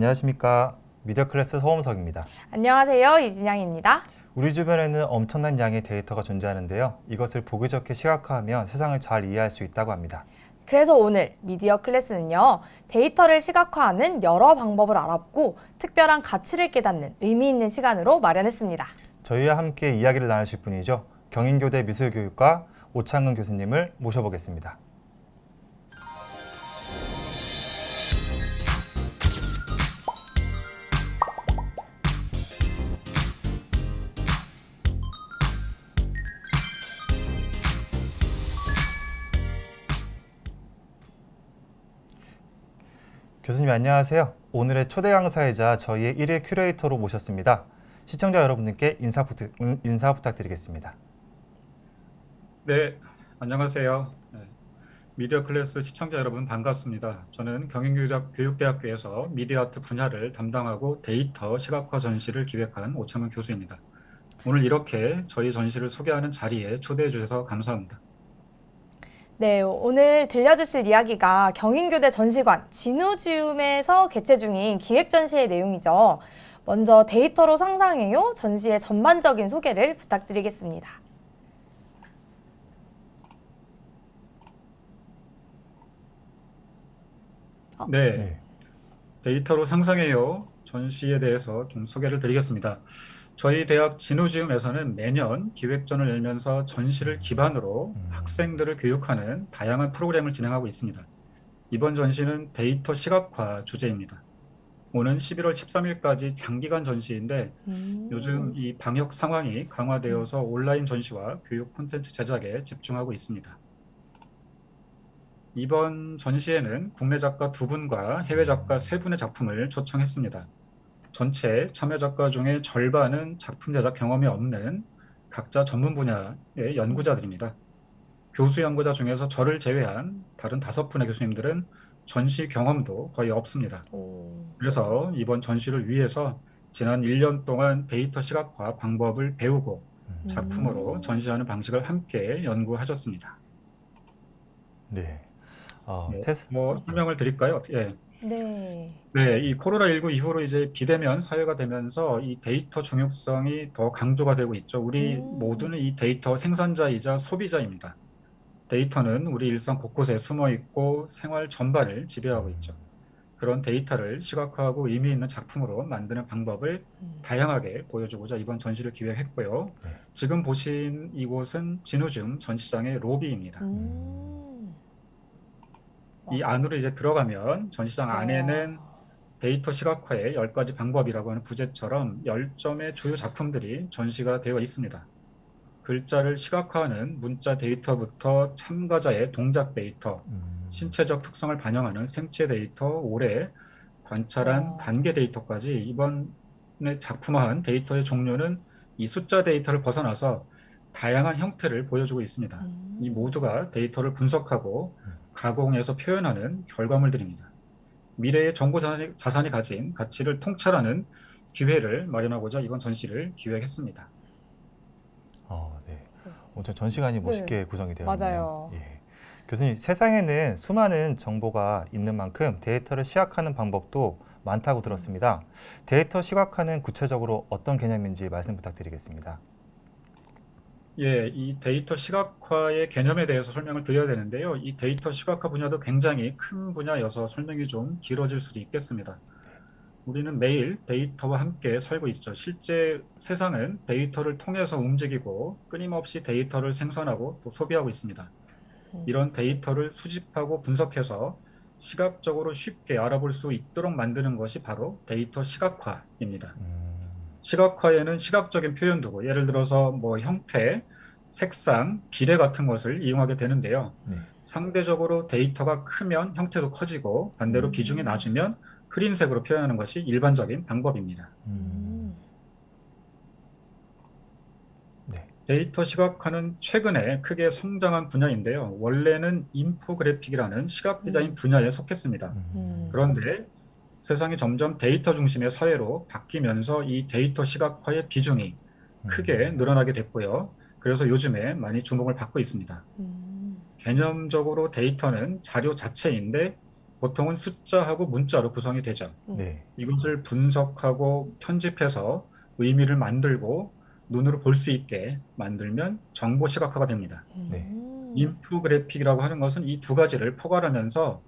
안녕하십니까. 미디어 클래스 서범석입니다. 안녕하세요. 이진양입니다. 우리 주변에는 엄청난 양의 데이터가 존재하는데요. 이것을 보기 좋게 시각화하면 세상을 잘 이해할 수 있다고 합니다. 그래서 오늘 미디어 클래스는요. 데이터를 시각화하는 여러 방법을 알아보고 특별한 가치를 깨닫는 의미 있는 시간으로 마련했습니다. 저희와 함께 이야기를 나누실 분이죠. 경인교대 미술교육과 오창근 교수님을 모셔보겠습니다. 교수님 안녕하세요. 오늘의 초대 강사이자 저희의 1일 큐레이터로 모셨습니다. 시청자 여러분들께 인사 부탁드리겠습니다. 네, 안녕하세요. 미디어 클래스 시청자 여러분 반갑습니다. 저는 경인교육대학교에서 미디어 아트 분야를 담당하고 데이터 시각화 전시를 기획한 오창근 교수입니다. 오늘 이렇게 저희 전시를 소개하는 자리에 초대해 주셔서 감사합니다. 네, 오늘 들려주실 이야기가 경인교대 전시관 진우지움에서 개최 중인 기획전시의 내용이죠. 먼저 데이터로 상상해요 전시의 전반적인 소개를 부탁드리겠습니다. 네, 데이터로 상상해요 전시에 대해서 좀 소개를 드리겠습니다. 저희 대학 진우지움에서는 매년 기획전을 열면서 전시를 기반으로 학생들을 교육하는 다양한 프로그램을 진행하고 있습니다. 이번 전시는 데이터 시각화 주제입니다. 오는 11월 13일까지 장기간 전시인데 요즘 이 방역 상황이 강화되어서 온라인 전시와 교육 콘텐츠 제작에 집중하고 있습니다. 이번 전시에는 국내 작가 2분과 해외 작가 3분의 작품을 초청했습니다. 전체 참여 작가 중에 절반은 작품 제작 경험이 없는 각자 전문 분야의 연구자들입니다. 교수 연구자 중에서 저를 제외한 다른 5분의 교수님들은 전시 경험도 거의 없습니다. 그래서 이번 전시를 위해서 지난 1년 동안 데이터 시각화 방법을 배우고 작품으로 전시하는 방식을 함께 연구하셨습니다. 네. 설명을 드릴까요? 예. 네. 네, 이 코로나19 이후로 이제 비대면 사회가 되면서 이 데이터 중요성이 더 강조가 되고 있죠. 우리 모두는 이 데이터 생산자이자 소비자입니다. 데이터는 우리 일상 곳곳에 숨어 있고 생활 전반을 지배하고 있죠. 그런 데이터를 시각화하고 의미 있는 작품으로 만드는 방법을 다양하게 보여주고자 이번 전시를 기획했고요. 지금 보신 이곳은 진우지움 전시장의 로비입니다. 이 안으로 이제 들어가면 전시장 안에는 데이터 시각화의 10가지 방법이라고 하는 부제처럼 10점의 주요 작품들이 전시가 되어 있습니다. 글자를 시각화하는 문자 데이터부터 참가자의 동작 데이터, 신체적 특성을 반영하는 생체 데이터, 오래 관찰한 관계 데이터까지 이번에 작품화한 데이터의 종류는 이 숫자 데이터를 벗어나서 다양한 형태를 보여주고 있습니다. 이 모두가 데이터를 분석하고 가공해서 표현하는 결과물들입니다. 미래의 정보 자산이 가진 가치를 통찰하는 기회를 마련하고자 이번 전시를 기획했습니다. 네. 엄청 전시관이 멋있게 구성이 되어 있네요. 맞아요. 예. 교수님, 세상에는 수많은 정보가 있는 만큼 데이터를 시각화하는 방법도 많다고 들었습니다. 데이터 시각화는 구체적으로 어떤 개념인지 말씀 부탁드리겠습니다. 예, 이 데이터 시각화의 개념에 대해서 설명을 드려야 되는데요. 이 데이터 시각화 분야도 굉장히 큰 분야여서 설명이 좀 길어질 수도 있겠습니다. 우리는 매일 데이터와 함께 살고 있죠. 실제 세상은 데이터를 통해서 움직이고 끊임없이 데이터를 생산하고 또 소비하고 있습니다. 이런 데이터를 수집하고 분석해서 시각적으로 쉽게 알아볼 수 있도록 만드는 것이 바로 데이터 시각화입니다. 시각화에는 시각적인 표현도구, 예를 들어서 뭐 형태, 색상, 비례 같은 것을 이용하게 되는데요. 상대적으로 데이터가 크면 형태도 커지고 반대로 비중이 낮으면 흐린 색으로 표현하는 것이 일반적인 방법입니다. 데이터 시각화는 최근에 크게 성장한 분야인데요. 원래는 인포그래픽이라는 시각 디자인 분야에 속했습니다. 그런데 세상이 점점 데이터 중심의 사회로 바뀌면서 이 데이터 시각화의 비중이 크게 늘어나게 됐고요. 그래서 요즘에 많이 주목을 받고 있습니다. 개념적으로 데이터는 자료 자체인데 보통은 숫자하고 문자로 구성이 되죠. 네. 이것을 분석하고 편집해서 의미를 만들고 눈으로 볼 수 있게 만들면 정보 시각화가 됩니다. 네. 인포그래픽이라고 하는 것은 이 두 가지를 포괄하면서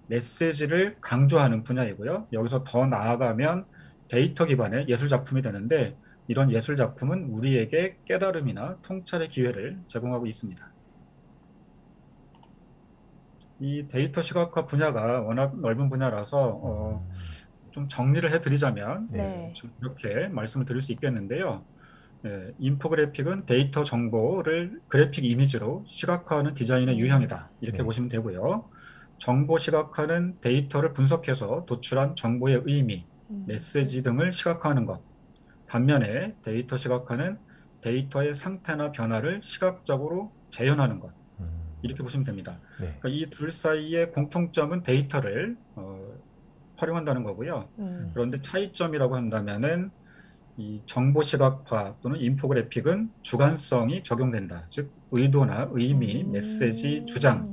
메시지를 강조하는 분야이고요. 여기서 더 나아가면 데이터 기반의 예술 작품이 되는데 이런 예술 작품은 우리에게 깨달음이나 통찰의 기회를 제공하고 있습니다. 이 데이터 시각화 분야가 워낙 넓은 분야라서 좀 정리를 해드리자면 네. 좀 이렇게 말씀을 드릴 수 있겠는데요. 인포그래픽은 데이터 정보를 그래픽 이미지로 시각화하는 디자인의 유형이다. 이렇게 네. 보시면 되고요. 정보 시각화는 데이터를 분석해서 도출한 정보의 의미, 메시지 등을 시각화하는 것. 반면에 데이터 시각화는 데이터의 상태나 변화를 시각적으로 재현하는 것. 이렇게 보시면 됩니다. 네. 그러니까 이 둘 사이의 공통점은 데이터를 활용한다는 거고요. 그런데 차이점이라고 한다면은 이 정보 시각화 또는 인포그래픽은 주관성이 적용된다. 즉 의도나 의미, 메시지, 주장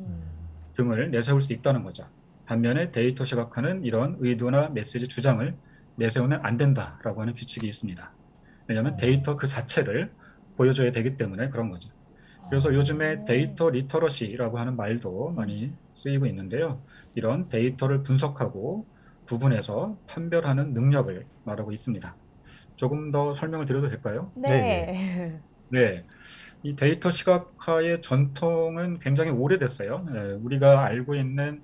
등을 내세울 수 있다는 거죠. 반면에 데이터 시각화는 이런 의도나 메시지, 주장을 내세우면 안 된다라고 하는 규칙이 있습니다. 왜냐하면 데이터 그 자체를 보여줘야 되기 때문에 그런 거죠. 그래서 요즘에 데이터 리터러시라고 하는 말도 많이 쓰이고 있는데요. 이런 데이터를 분석하고 구분해서 판별하는 능력을 말하고 있습니다. 조금 더 설명을 드려도 될까요? 네. 네. 이 데이터 시각화의 전통은 굉장히 오래됐어요. 우리가 알고 있는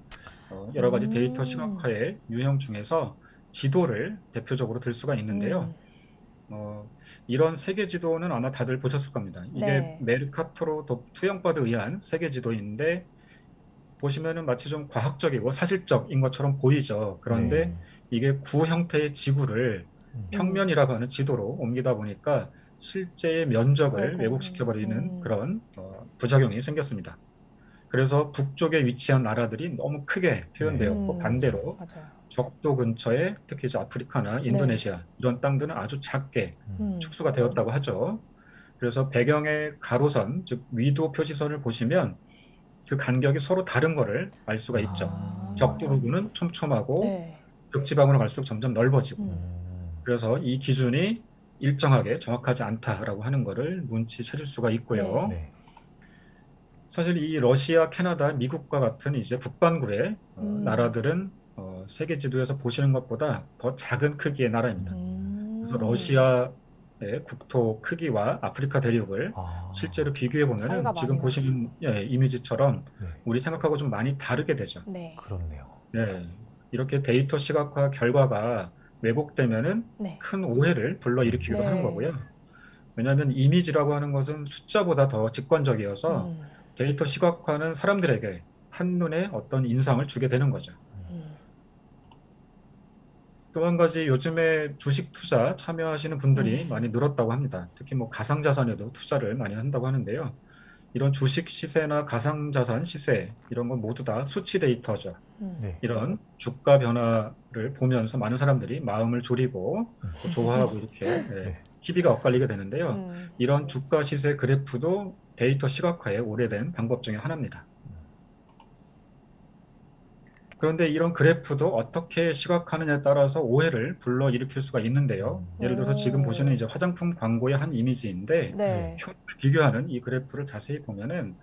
여러 가지 데이터 시각화의 유형 중에서 지도를 대표적으로 들 수가 있는데요. 이런 세계 지도는 아마 다들 보셨을 겁니다. 이게 네. 메르카토로 투영법에 의한 세계 지도인데 보시면은 마치 좀 과학적이고 사실적인 것처럼 보이죠. 그런데 이게 구 형태의 지구를 평면이라고 하는 지도로 옮기다 보니까 실제의 면적을 아이고. 왜곡시켜버리는 그런 부작용이 생겼습니다. 그래서 북쪽에 위치한 나라들이 너무 크게 표현되었고 반대로 맞아요. 적도 근처에 특히 이제 아프리카나 인도네시아 이런 땅들은 아주 작게 축소가 되었다고 하죠. 그래서 배경의 가로선, 즉 위도 표시선을 보시면 그 간격이 서로 다른 거를 알 수가 있죠. 적도 부분은 촘촘하고 네. 벽지방으로 갈수록 점점 넓어지고 그래서 이 기준이 일정하게 정확하지 않다라고 하는 거를 눈치채실 수가 있고요. 네. 사실 이 러시아, 캐나다, 미국과 같은 이제 북반구의 나라들은 세계 지도에서 보시는 것보다 더 작은 크기의 나라입니다. 그래서 러시아의 국토 크기와 아프리카 대륙을 실제로 비교해 보면은 차이가 지금 많이 보시는 이미지처럼 네. 우리 생각하고 좀 많이 다르게 되죠. 네. 그렇네요. 네. 이렇게 데이터 시각화 결과가 왜곡되면은 네. 큰 오해를 불러일으키기도 네. 하는 거고요. 왜냐하면 이미지라고 하는 것은 숫자보다 더 직관적이어서 데이터 시각화는 사람들에게 한눈에 어떤 인상을 주게 되는 거죠. 또 한 가지 요즘에 주식 투자 참여하시는 분들이 많이 늘었다고 합니다. 특히 뭐 가상자산에도 투자를 많이 한다고 하는데요. 이런 주식 시세나 가상자산 시세 이런 건 모두 다 수치 데이터죠. 네. 이런 주가 변화를 보면서 많은 사람들이 마음을 졸이고 또 좋아하고 이렇게 희비가 엇갈리게 되는데요. 이런 주가 시세 그래프도 데이터 시각화의 오래된 방법 중에 하나입니다. 그런데 이런 그래프도 어떻게 시각화하느냐에 따라서 오해를 불러일으킬 수가 있는데요. 예를 들어서 지금 보시는 이제 화장품 광고의 한 이미지인데 네. 표를 비교하는 이 그래프를 자세히 보면은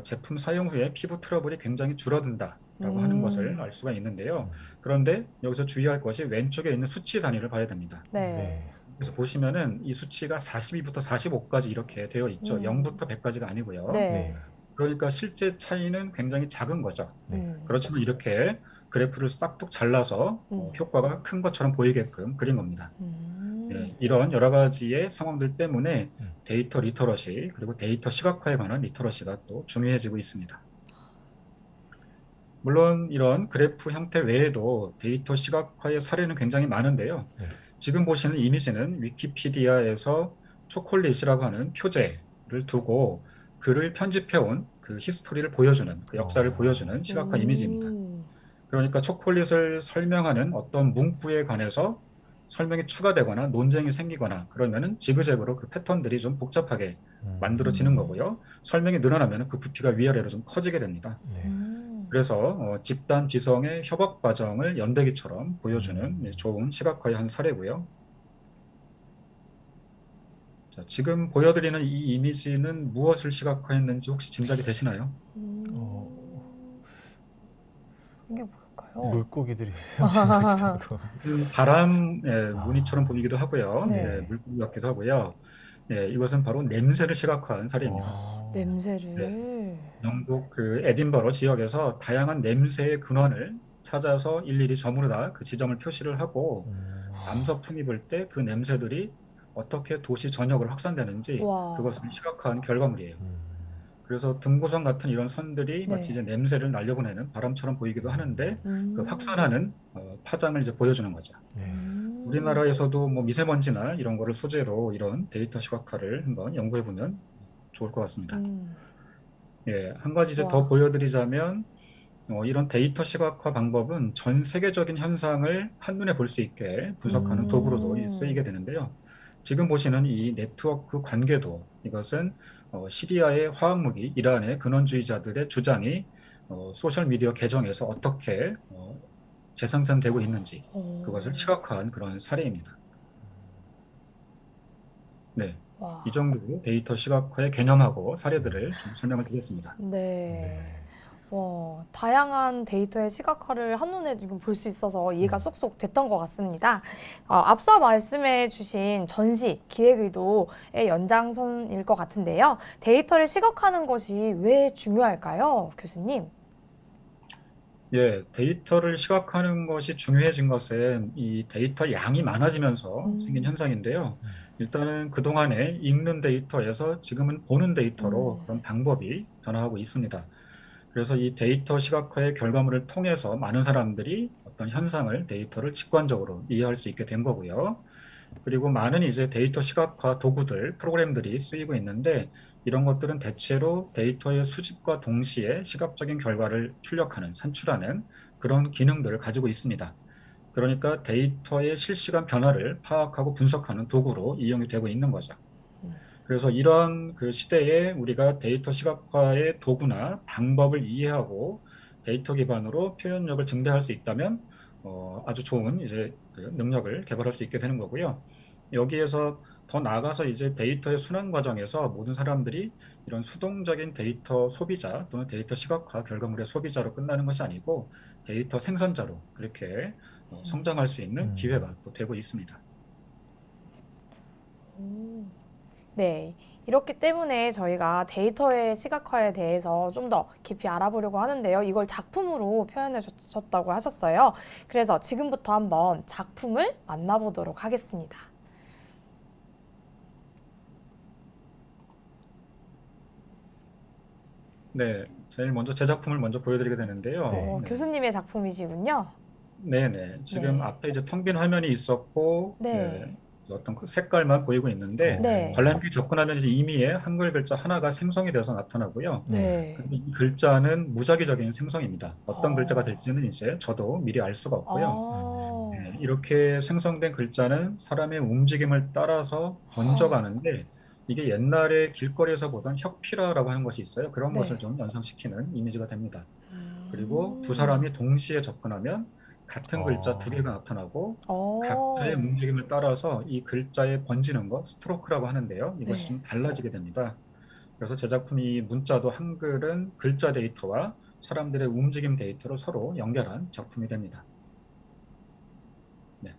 제품 사용 후에 피부 트러블이 굉장히 줄어든다라고 하는 것을 알 수가 있는데요. 그런데 여기서 주의할 것이 왼쪽에 있는 수치 단위를 봐야 됩니다. 네. 그래서 보시면은 이 수치가 42부터 45까지 이렇게 되어 있죠. 0부터 100까지가 아니고요. 네. 그러니까 실제 차이는 굉장히 작은 거죠. 네. 그렇지만 이렇게 그래프를 싹둑 잘라서 효과가 큰 것처럼 보이게끔 그린 겁니다. 이런 여러 가지의 상황들 때문에 데이터 리터러시 그리고 데이터 시각화에 관한 리터러시가 또 중요해지고 있습니다. 물론 이런 그래프 형태 외에도 데이터 시각화의 사례는 굉장히 많은데요. 지금 보시는 이미지는 위키피디아에서 초콜릿이라고 하는 표제를 두고 글을 편집해온 그 히스토리를 보여주는 그 역사를 보여주는 시각화 이미지입니다. 그러니까 초콜릿을 설명하는 어떤 문구에 관해서 설명이 추가되거나 논쟁이 생기거나 그러면은 지그재그로 그 패턴들이 좀 복잡하게 만들어지는 거고요. 설명이 늘어나면 그 부피가 위아래로 좀 커지게 됩니다. 그래서 집단 지성의 협업 과정을 연대기처럼 보여주는 좋은 시각화의 한 사례고요. 자, 지금 보여드리는 이 이미지는 무엇을 시각화했는지 혹시 짐작이 되시나요? 이게 뭘까요? 물고기들이 헤엄치기도 하고. 바람의 무늬처럼 보이기도 하고요. 네. 네, 물고기 같기도 하고요. 네, 이것은 바로 냄새를 시각화한 사례입니다. 냄새를. 영국 그 에딘버러 지역에서 다양한 냄새의 근원을 찾아서 일일이 저무르다 그 지점을 표시를 하고 남서풍이 불 때 그 냄새들이 어떻게 도시 전역을 확산되는지 와. 그것을 시각화한 결과물이에요. 그래서 등고선 같은 이런 선들이 네. 마치 이제 냄새를 날려보내는 바람처럼 보이기도 하는데 그 확산하는 파장을 이제 보여주는 거죠. 네. 우리나라에서도 뭐 미세먼지나 이런 거를 소재로 이런 데이터 시각화를 한번 연구해 보면 좋을 것 같습니다. 예, 한 가지 이제 와. 더 보여드리자면 이런 데이터 시각화 방법은 전 세계적인 현상을 한눈에 볼 수 있게 분석하는 도구로도 쓰이게 되는데요. 지금 보시는 이 네트워크 관계도 이것은 시리아의 화학무기, 이란의 근원주의자들의 주장이 소셜미디어 계정에서 어떻게 재생산되고 있는지 그것을 시각화한 그런 사례입니다. 네, 와. 이 정도로 데이터 시각화의 개념하고 사례들을 좀 설명을 드리겠습니다. 네. 와, 다양한 데이터의 시각화를 한눈에 볼 수 있어서 이해가 쏙쏙 됐던 것 같습니다. 앞서 말씀해 주신 전시 기획 의도의 연장선일 것 같은데요. 데이터를 시각화하는 것이 왜 중요할까요, 교수님? 예, 데이터를 시각화하는 것이 중요해진 것은 이 데이터 양이 많아지면서 생긴 현상인데요. 일단은 그동안에 읽는 데이터에서 지금은 보는 데이터로 그런 방법이 변화하고 있습니다. 그래서 이 데이터 시각화의 결과물을 통해서 많은 사람들이 어떤 현상을, 데이터를 직관적으로 이해할 수 있게 된 거고요. 그리고 많은 이제 데이터 시각화 도구들, 프로그램들이 쓰이고 있는데 이런 것들은 대체로 데이터의 수집과 동시에 시각적인 결과를 출력하는, 산출하는 그런 기능들을 가지고 있습니다. 그러니까 데이터의 실시간 변화를 파악하고 분석하는 도구로 이용이 되고 있는 거죠. 그래서 이런 그 시대에 우리가 데이터 시각화의 도구나 방법을 이해하고 데이터 기반으로 표현력을 증대할 수 있다면 아주 좋은 이제 그 능력을 개발할 수 있게 되는 거고요. 여기에서 더 나아가서 이제 데이터의 순환 과정에서 모든 사람들이 이런 수동적인 데이터 소비자 또는 데이터 시각화 결과물의 소비자로 끝나는 것이 아니고 데이터 생산자로 그렇게 성장할 수 있는 기회가 또 되고 있습니다. 네. 이렇기 때문에 저희가 데이터의 시각화에 대해서 좀 더 깊이 알아보려고 하는데요. 이걸 작품으로 표현해 주셨다고 하셨어요. 그래서 지금부터 한번 작품을 만나보도록 하겠습니다. 네, 제일 먼저 제 작품을 먼저 보여드리게 되는데요. 네. 교수님의 작품이시군요. 네네. 지금 네. 앞에 이제 텅 빈 화면이 있었고, 네. 어떤 그 색깔만 보이고 있는데, 네. 관람객이 접근하면 이제 이미에 한글 글자 하나가 생성이 돼서 나타나고요. 네. 근데 이 글자는 무작위적인 생성입니다. 어떤 글자가 될지는 이제 저도 미리 알 수가 없고요. 네, 이렇게 생성된 글자는 사람의 움직임을 따라서 번져가는데, 이게 옛날에 길거리에서 보던 혁필화라고 하는 것이 있어요. 그런 네. 것을 좀 연상시키는 이미지가 됩니다. 그리고 두 사람이 동시에 접근하면 같은 글자 두 개가 나타나고 각자의 움직임을 따라서 이 글자에 번지는 것, 스트로크라고 하는데요. 이것이 네. 좀 달라지게 됩니다. 그래서 제 작품이 문자도 한글은 글자 데이터와 사람들의 움직임 데이터로 서로 연결한 작품이 됩니다. 네.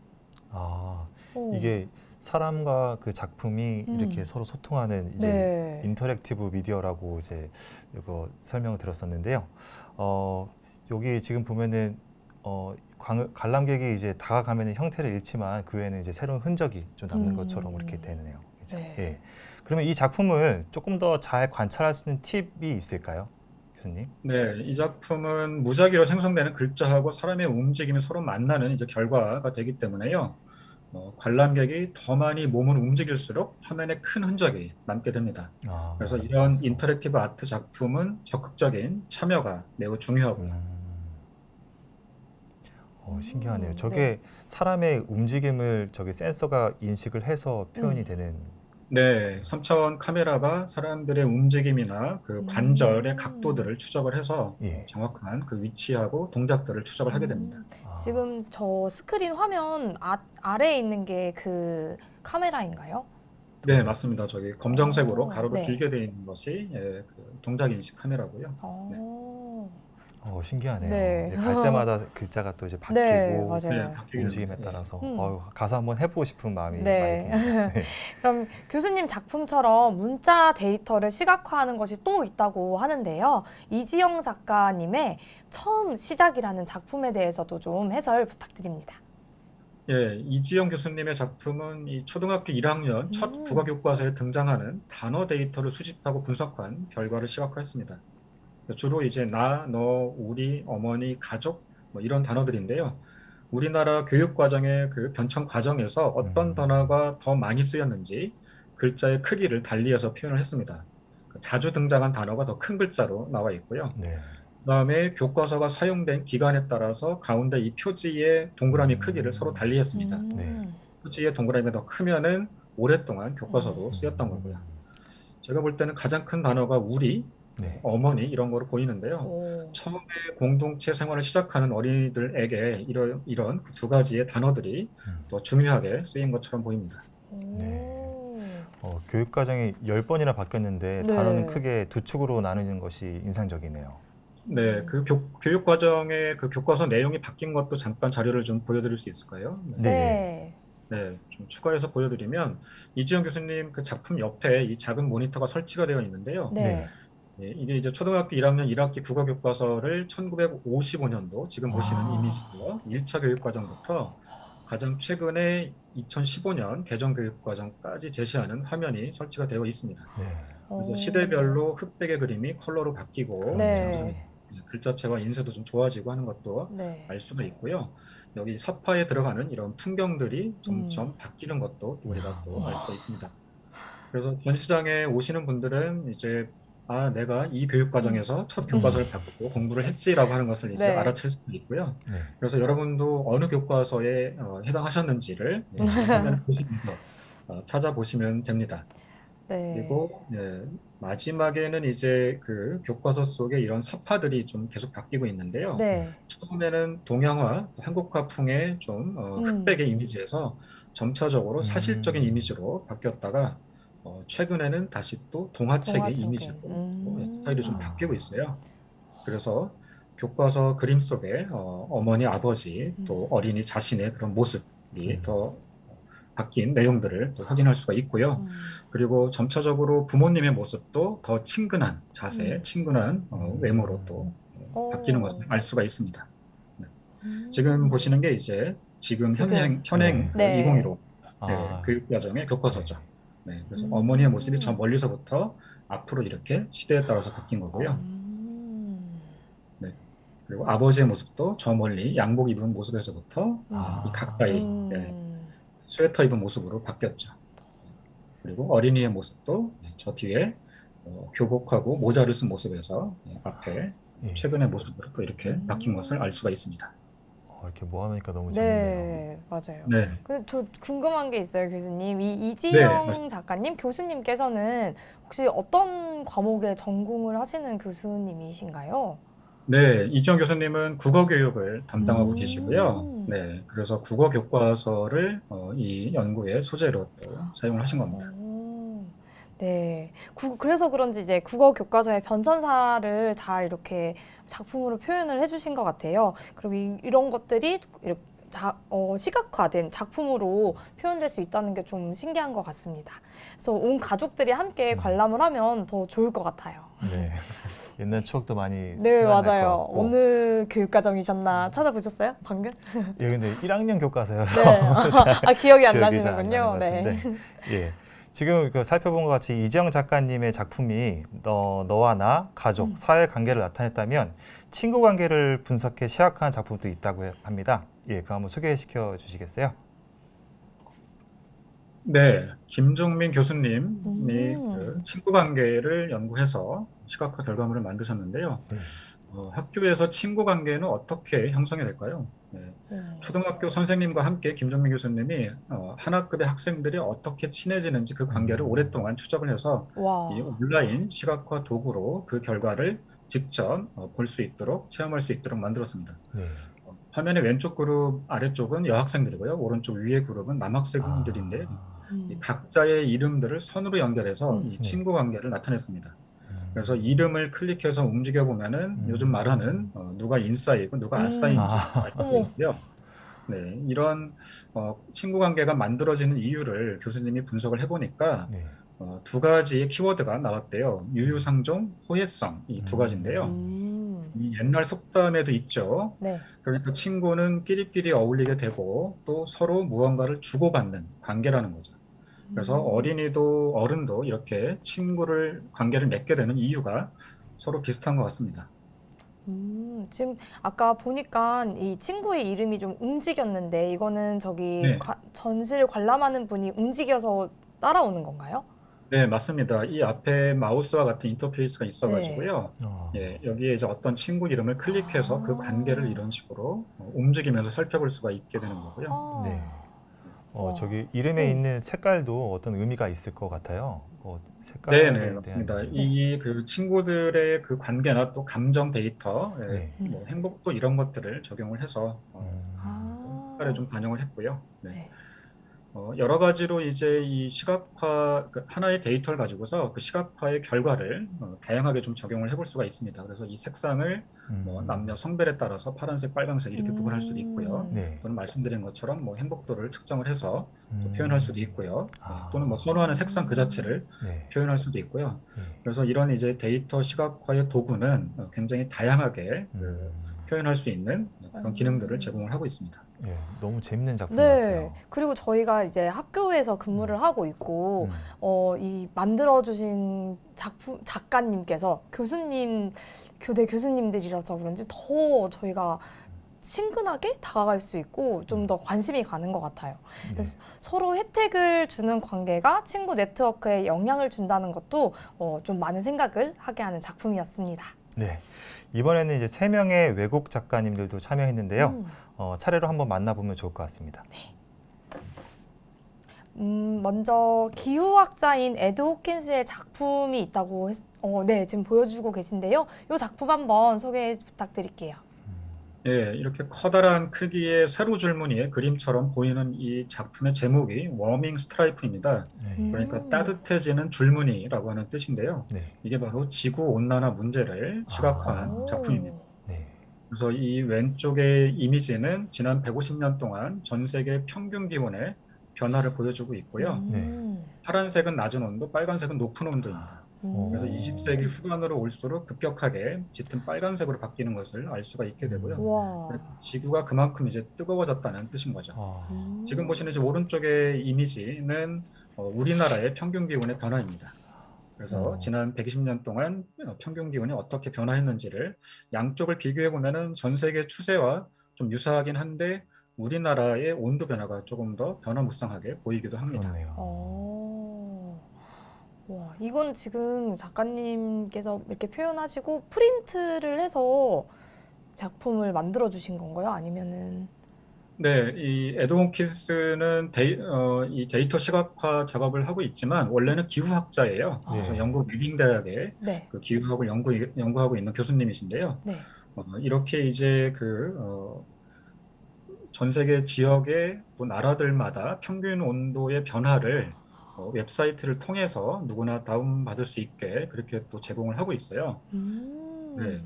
이게 사람과 그 작품이 이렇게 서로 소통하는 이제 네. 인터랙티브 미디어라고 이제 이거 설명을 들었었는데요. 여기 지금 보면은 관람객이 이제 다가가면은 형태를 잃지만 그 외에는 이제 새로운 흔적이 좀 남는 것처럼 이렇게 되네요. 그죠? 네. 예. 그러면 이 작품을 조금 더 잘 관찰할 수 있는 팁이 있을까요, 교수님? 네, 이 작품은 무작위로 생성되는 글자하고 사람의 움직임이 서로 만나는 이제 결과가 되기 때문에요. 관람객이 더 많이 몸을 움직일수록 화면에 큰 흔적이 남게 됩니다. 그래서 이런 인터랙티브 아트 작품은 적극적인 참여가 매우 중요하고요. 신기하네요. 저게 사람의 움직임을 저게 센서가 인식을 해서 표현이 되는 네, 3차원 카메라가 사람들의 움직임이나 그 관절의 음. 각도들을 추적을 해서 예. 정확한 그 위치하고 동작들을 추적을 하게 됩니다. 아, 지금 저 스크린 화면 아래에 있는 게 그 카메라인가요? 네, 맞습니다. 저기 검정색으로 가로로 네. 길게 되어 있는 것이 그 동작 인식 카메라고요. 네, 어, 신기하네요. 네. 예, 갈 때마다 글자가 또 이제 네, 바뀌고 네, 맞아요. 바뀌게 움직임에 됩니다. 예. 따라서 음. 가서 한번 해보고 싶은 마음이 많이 네. 듭니다. 네. 그럼 교수님 작품처럼 문자 데이터를 시각화하는 것이 또 있다고 하는데요. 이지영 작가님의 처음 시작이라는 작품에 대해서도 좀 해설 부탁드립니다. 예, 이지영 교수님의 작품은 이 초등학교 1학년 첫 음. 국어 교과서에 등장하는 단어 데이터를 수집하고 분석한 결과를 시각화했습니다. 주로 이제 나, 너, 우리, 어머니, 가족 뭐 이런 단어들인데요. 우리나라 교육 과정의 그 변청 과정에서 어떤 음, 단어가 더 많이 쓰였는지 글자의 크기를 달리해서 표현을 했습니다. 자주 등장한 단어가 더 큰 글자로 나와 있고요. 네. 그다음에 교과서가 사용된 기간에 따라서 가운데 이 표지의 동그라미 크기를 서로 달리했습니다. 네. 표지의 동그라미가 더 크면은 오랫동안 교과서도 쓰였던 음, 거고요. 제가 볼 때는 가장 큰 단어가 우리, 네. 어머니 이런 거로 보이는데요. 오. 처음에 공동체 생활을 시작하는 어린이들에게 이런 그 두 가지의 단어들이 음, 더 중요하게 쓰인 것처럼 보입니다. 네. 오. 교육 과정이 10번이나 바뀌었는데 네. 단어는 크게 두 축으로 나누는 것이 인상적이네요. 네, 그 교육 과정의 그 교과서 내용이 바뀐 것도 잠깐 자료를 좀 보여드릴 수 있을까요? 네. 네. 네. 네, 좀 추가해서 보여드리면 이지영 교수님 그 작품 옆에 이 작은 모니터가 설치가 되어 있는데요. 네. 예, 이게 이제 초등학교 1학년 1학기 국어 교과서를 1955년도 지금 보시는 와. 이미지고요. 1차 교육 과정부터 가장 최근에 2015년 개정 교육 과정까지 제시하는 화면이 설치가 되어 있습니다. 네. 그래서 오. 시대별로 흑백의 그림이 컬러로 바뀌고 네. 글자체와 인쇄도 좀 좋아지고 하는 것도 네. 알 수가 있고요. 여기 서파에 들어가는 이런 풍경들이 점점 바뀌는 것도 우리가 또 알 수가 있습니다. 그래서 전시장에 오시는 분들은 이제 내가 이 교육 과정에서 첫 교과서를 받고 공부를 했지라고 하는 것을 이제 네. 알아챌 수도 있고요. 네. 그래서 여러분도 어느 교과서에 해당하셨는지를 화면을 보시면서 찾아보시면 됩니다. 네. 그리고 마지막에는 이제 그 교과서 속에 이런 서파들이 좀 계속 바뀌고 있는데요. 네. 처음에는 동양화, 한국화풍의 좀 흑백의 이미지에서 점차적으로 사실적인 이미지로 바뀌었다가 최근에는 다시 또 동화책의 동화적인. 이미지로 스타일이 좀 바뀌고 있어요. 그래서 교과서 그림 속에 어머니, 아버지, 또 어린이 자신의 그런 모습이 더 바뀐 내용들을 또 확인할 수가 있고요. 그리고 점차적으로 부모님의 모습도 더 친근한 자세, 친근한 외모로 또 바뀌는 것을 알 수가 있습니다. 네. 지금 보시는 게 이제 지금 현행 네. 그 네. 2015 아, 교육과정의 교과서죠. 네, 그래서 어머니의 모습이 저 멀리서부터 앞으로 이렇게 시대에 따라서 바뀐 거고요. 네. 그리고 아버지의 모습도 저 멀리 양복 입은 모습에서부터 이 가까이 스웨터 입은 모습으로 바뀌었죠. 그리고 어린이의 모습도 저 뒤에 교복하고 모자를 쓴 모습에서 앞에 예. 최근의 모습으로 또 이렇게 바뀐 것을 알 수가 있습니다. 이렇게 모아놓으니까 너무 재밌네요. 네, 맞아요. 네. 근데 저 궁금한 게 있어요, 교수님. 이지영 작가님, 교수님께서는 혹시 어떤 과목에 전공을 하시는 교수님이신가요? 네, 이지영 교수님은 국어 교육을 담당하고 계시고요. 네, 그래서 국어 교과서를 이 연구의 소재로 또 사용을 하신 겁니다. 네, 그래서 그런지 이제 국어 교과서의 변천사를 잘 이렇게 작품으로 표현을 해주신 것 같아요. 그리고 이런 것들이 이렇게 시각화된 작품으로 표현될 수 있다는 게 좀 신기한 것 같습니다. 그래서 온 가족들이 함께 관람을 하면 더 좋을 것 같아요. 네. 옛날 추억도 많이 네, 생각날 것 맞아요. 같고. 어느 교육과정이셨나 찾아보셨어요? 방금? 예, 근데 1학년 교과서여서 네. 기억이 안 기억이 잘안 나시는군요. 나는 것 네. 같은데. 예. 지금 살펴본 것 같이 이지영 작가님의 작품이 너와 나, 가족, 사회 관계를 나타냈다면 친구 관계를 분석해 시각화한 작품도 있다고 합니다. 예, 그거 한번 소개시켜 주시겠어요? 네, 김종민 교수님이 그 친구 관계를 연구해서 시각화 결과물을 만드셨는데요. 학교에서 친구 관계는 어떻게 형성이 될까요? 초등학교 선생님과 함께 김종민 교수님이 한 학급의 학생들이 어떻게 친해지는지 그 관계를 오랫동안 추적을 해서 와. 이 온라인 시각화 도구로 그 결과를 직접 볼 수 있도록 체험할 수 있도록 만들었습니다. 네. 화면의 왼쪽 그룹 아래쪽은 여학생들이고요. 오른쪽 위의 그룹은 남학생들인데 이 각자의 이름들을 선으로 연결해서 이 친구 관계를 나타냈습니다. 그래서 이름을 클릭해서 움직여 보면은 요즘 말하는 누가 인싸이고 누가 아싸인지 알 수 있고요. 네, 이런 친구 관계가 만들어지는 이유를 교수님이 분석을 해보니까 네. 두 가지의 키워드가 나왔대요. 유유상종, 호혜성 이 두 가지인데요. 이 옛날 속담에도 있죠. 네. 그러니까 친구는 끼리끼리 어울리게 되고 또 서로 무언가를 주고받는 관계라는 거죠. 그래서 어린이도 어른도 이렇게 관계를 맺게 되는 이유가 서로 비슷한 것 같습니다. 지금 아까 보니까 이 친구의 이름이 좀 움직였는데 이거는 저기 네. 전시를 관람하는 분이 움직여서 따라오는 건가요? 네, 맞습니다. 이 앞에 마우스와 같은 인터페이스가 있어가지고요. 예, 여기에 이제 어떤 친구 이름을 클릭해서 그 관계를 이런 식으로 움직이면서 살펴볼 수가 있게 되는 거고요. 네. 저기 이름에 네. 있는 색깔도 어떤 의미가 있을 것 같아요. 색깔에 네, 대한 맞습니다. 이 그 친구들의 그 관계나 또 감정 데이터, 네. 뭐 행복도 이런 것들을 적용을 해서 색깔에 좀 반영을 했고요. 네. 네. 여러 가지로 이제 이 시각화 하나의 데이터를 가지고서 그 시각화의 결과를 다양하게 좀 적용을 해볼 수가 있습니다. 그래서 이 색상을 뭐 남녀 성별에 따라서 파란색, 빨간색 이렇게 구분할 수도 있고요. 네. 또는 말씀드린 것처럼 뭐 행복도를 측정을 해서 또 표현할 수도 있고요. 또는 뭐 선호하는 색상 그 자체를 네. 표현할 수도 있고요. 네. 그래서 이런 이제 데이터 시각화의 도구는 굉장히 다양하게 표현할 수 있는 그런 기능들을 제공을 하고 있습니다. 예, 너무 재밌는 작품 네. 같아요. 그리고 저희가 이제 학교에서 근무를 하고 있고 이 만들어주신 작가님께서 교대 교수님들이라서 그런지 더 저희가 친근하게 다가갈 수 있고 좀 더 관심이 가는 것 같아요. 그래서 서로 혜택을 주는 관계가 친구 네트워크에 영향을 준다는 것도 좀 많은 생각을 하게 하는 작품이었습니다. 네. 이번에는 이제 3명의 외국 작가님들도 참여했는데요. 차례로 한번 만나보면 좋을 것 같습니다. 먼저 기후학자인 에드 호킨스의 작품이 있다고 네, 지금 보여주고 계신데요. 이 작품 한번 소개 부탁드릴게요. 예, 이렇게 커다란 크기의 세로 줄무늬의 그림처럼 보이는 이 작품의 제목이 워밍 스트라이프입니다. 그러니까 따뜻해지는 줄무늬라고 하는 뜻인데요. 네. 이게 바로 지구 온난화 문제를 시각화한 작품입니다. 네. 그래서 이 왼쪽의 이미지는 지난 150년 동안 전 세계 평균 기온의 변화를 보여주고 있고요. 파란색은 낮은 온도, 빨간색은 높은 온도입니다. 그래서 20세기 후반으로 올수록 급격하게 짙은 빨간색으로 바뀌는 것을 알 수가 있게 되고요. 우와. 지구가 그만큼 이제 뜨거워졌다는 뜻인 거죠. 지금 보시는 이제 오른쪽의 이미지는 우리나라의 평균 기온의 변화입니다. 그래서 지난 120년 동안 평균 기온이 어떻게 변화했는지를 양쪽을 비교해 보면은 전 세계 추세와 좀 유사하긴 한데 우리나라의 온도 변화가 조금 더 변화무쌍하게 보이기도 합니다. 그렇네요. 와, 이건 지금 작가님께서 이렇게 표현하시고 프린트를 해서 작품을 만들어 주신 건가요? 아니면은? 네, 이 에드 홈킨스는 이 데이터 시각화 작업을 하고 있지만 원래는 기후학자예요. 그래서 영국 리딩 대학의 그 기후학을 연구하고 있는 교수님이신데요. 이렇게 이제 전 세계 지역의 또 나라들마다 평균 온도의 변화를 웹사이트를 통해서 누구나 다운받을 수 있게 그렇게 또 제공을 하고 있어요. 네.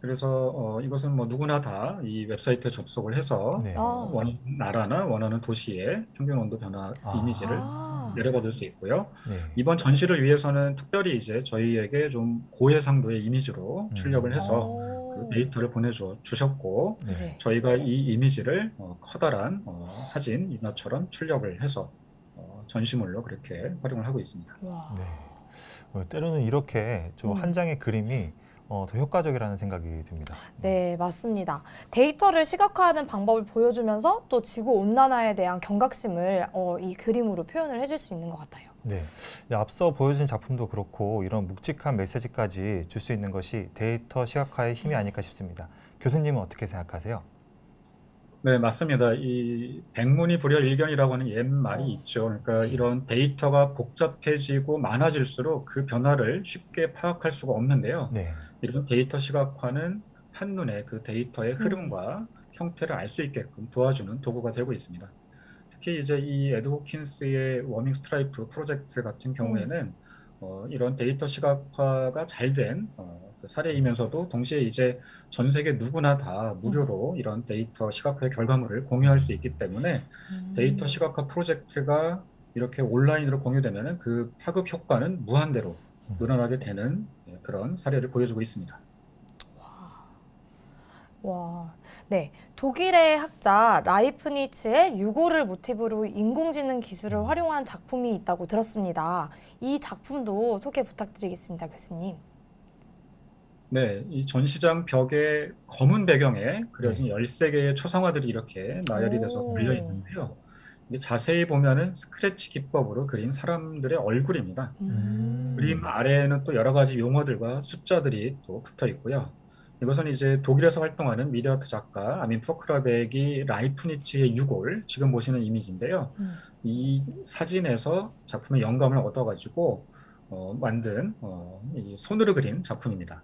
그래서 이것은 뭐 누구나 다 이 웹사이트에 접속을 해서 원하는 나라나 원하는 도시의 평균 온도 변화 이미지를 내려받을 수 있고요. 이번 전시를 위해서는 특별히 이제 저희에게 좀 고해상도의 이미지로 출력을 해서 그 데이터를 보내주셨고 저희가 이 이미지를 커다란 사진 인화처럼 출력을 해서 전시물로 그렇게 활용을 하고 있습니다. 네. 때로는 이렇게 좀 한 장의 그림이 더 효과적이라는 생각이 듭니다. 네, 맞습니다. 데이터를 시각화하는 방법을 보여주면서 또 지구 온난화에 대한 경각심을 이 그림으로 표현을 해줄 수 있는 것 같아요. 네, 앞서 보여준 작품도 그렇고 이런 묵직한 메시지까지 줄 수 있는 것이 데이터 시각화의 힘이 아닐까 싶습니다. 교수님은 어떻게 생각하세요? 네, 맞습니다. 이 백문이 불여일견이라고 하는 옛말이 어, 있죠. 그러니까 네. 이런 데이터가 복잡해지고 많아질수록 그 변화를 쉽게 파악할 수가 없는데요. 네. 이런 데이터 시각화는 한눈에 그 데이터의 음, 흐름과 형태를 알 수 있게끔 도와주는 도구가 되고 있습니다. 특히 이제 이 에드 호킨스의 워밍 스트라이프 프로젝트 같은 음, 경우에는 이런 데이터 시각화가 잘 된 그 사례이면서도 동시에 이제 전 세계 누구나 다 음, 무료로 이런 데이터 시각화의 결과물을 공유할 수 있기 때문에 데이터 음. 시각화 프로젝트가 이렇게 온라인으로 공유되면은 그 파급 효과는 무한대로 늘어나게 되는 그런 사례를 보여주고 있습니다. 와, 네. 독일의 학자 라이프니츠의 유골을 모티브로 인공지능 기술을 활용한 작품이 있다고 들었습니다. 이 작품도 소개 부탁드리겠습니다, 교수님. 네, 이 전시장 벽에 검은 배경에 그려진 네. 13개의 초상화들이 이렇게 나열이 돼서 걸려 오, 있는데요. 이게 자세히 보면은 스크래치 기법으로 그린 사람들의 얼굴입니다. 그림 음, 아래에는 또 여러 가지 용어들과 숫자들이 또 붙어 있고요. 이것은 이제 독일에서 활동하는 미디어 아트 작가 아민 포크라백이 라이프니츠의 유골, 지금 보시는 이미지인데요. 음, 이 사진에서 작품의 영감을 얻어가지고 만든 이 손으로 그린 작품입니다.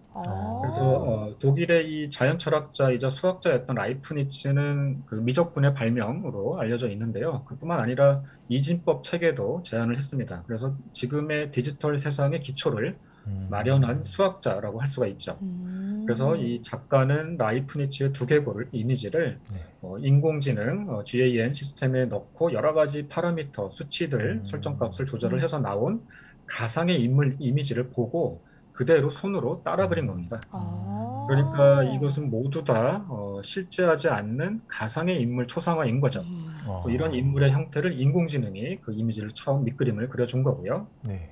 그래서 아, 독일의 이 자연 철학자이자 수학자였던 라이프니츠는 그 미적분의 발명으로 알려져 있는데요. 그뿐만 아니라 이진법 체계도 제안을 했습니다. 그래서 지금의 디지털 세상의 기초를 마련한 수학자라고 할 수가 있죠. 그래서 이 음, 작가는 라이프니츠의 두개골 이미지를 네. 인공지능 GAN 시스템에 넣고 여러 가지 파라미터 수치들 설정값을 조절을 음, 해서 나온 가상의 인물 이미지를 보고 그대로 손으로 따라 그린 겁니다. 그러니까 아, 이것은 모두 다 실제하지 않는 가상의 인물 초상화인 거죠. 이런 인물의 형태를 인공지능이 그 이미지를 처음 밑그림을 그려준 거고요. 네.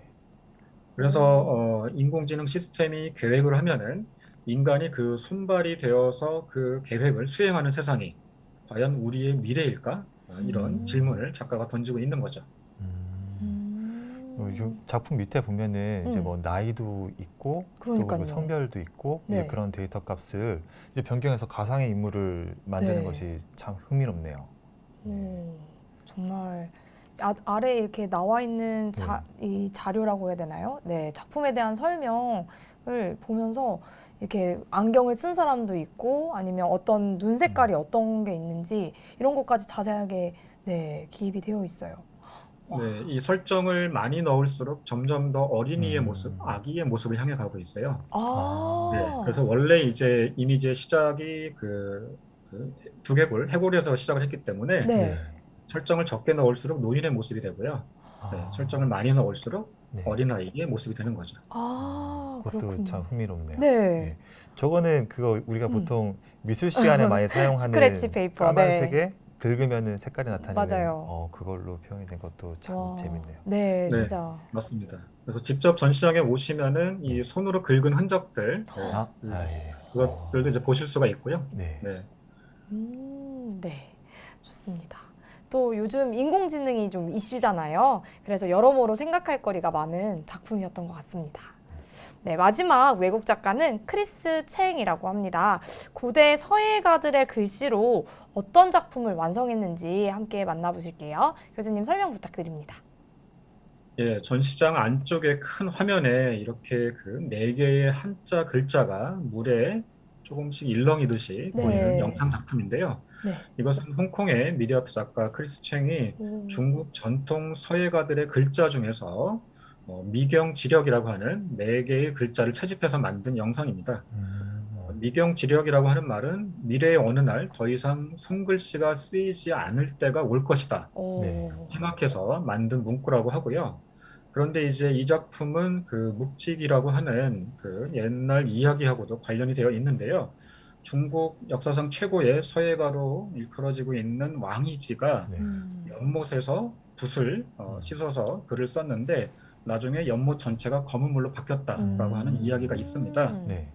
그래서 오, 인공지능 시스템이 계획을 하면은 인간이 그 손발이 되어서 그 계획을 수행하는 세상이 과연 우리의 미래일까? 이런 음, 질문을 작가가 던지고 있는 거죠. 이 음, 작품 밑에 보면은 이제 음, 뭐 나이도 있고 또 그 그러니까요. 성별도 있고 이제 네, 그런 데이터 값을 이제 변경해서 가상의 인물을 만드는 네. 것이 참 흥미롭네요. 네. 오, 정말 아래 이렇게 나와 있는 네. 이 자료라고 해야 되나요? 네, 작품에 대한 설명을 보면서 이렇게 안경을 쓴 사람도 있고 아니면 어떤 눈 색깔이 어떤 게 있는지 이런 것까지 자세하게 네, 기입이 되어 있어요. 네, 와. 이 설정을 많이 넣을수록 점점 더 어린이의 모습, 음. 아기의 모습을 향해 가고 있어요. 네, 아, 그래서 원래 이제 이미지의 시작이 그 두개골, 해골에서 시작을 했기 때문에 네. 네. 설정을 적게 넣을수록 노인의 모습이 되고요. 네, 설정을 아. 많이 넣을수록 네. 어린아이의 모습이 되는 거죠. 아, 그것도 참 그렇군요. 흥미롭네요. 네. 네. 저거는 그거 우리가 음. 보통 미술 시간에 많이 스크래치 사용하는 페이퍼. 네. 까만색에 긁으면은 색깔이 나타내는 맞아요. 그걸로 표현이 된 것도 참 와. 재밌네요. 네, 네, 진짜. 맞습니다. 그래서 직접 전시장에 오시면은 이 네. 손으로 긁은 흔적들, 네, 아, 아 예. 그것들도 이제 보실 수가 있고요. 네. 네, 네. 좋습니다. 또 요즘 인공지능이 좀 이슈잖아요. 그래서 여러모로 생각할 거리가 많은 작품이었던 것 같습니다. 네, 마지막 외국 작가는 크리스 체잉이라고 합니다. 고대 서예가들의 글씨로 어떤 작품을 완성했는지 함께 만나보실게요. 교수님 설명 부탁드립니다. 예, 전시장 안쪽에 큰 화면에 이렇게 그 네 개의 한자 글자가 물에 조금씩 일렁이듯이 보이는 네, 영상 작품인데요. 네. 이것은 홍콩의 미디어 아트 작가 크리스 챙이 오, 중국 전통 서예가들의 글자 중에서 미경지력이라고 하는 네 개의 글자를 채집해서 만든 영상입니다. 미경지력이라고 하는 말은 미래의 어느 날 더 이상 손글씨가 쓰이지 않을 때가 올 것이다 네. 오, 생각해서 만든 문구라고 하고요. 그런데 이제 이 작품은 그 묵직이라고 하는 그 옛날 이야기하고도 관련이 되어 있는데요. 중국 역사상 최고의 서예가로 일컬어지고 있는 왕이지가 네. 연못에서 붓을 씻어서 글을 썼는데 나중에 연못 전체가 검은 물로 바뀌었다라고 하는 이야기가 있습니다. 네.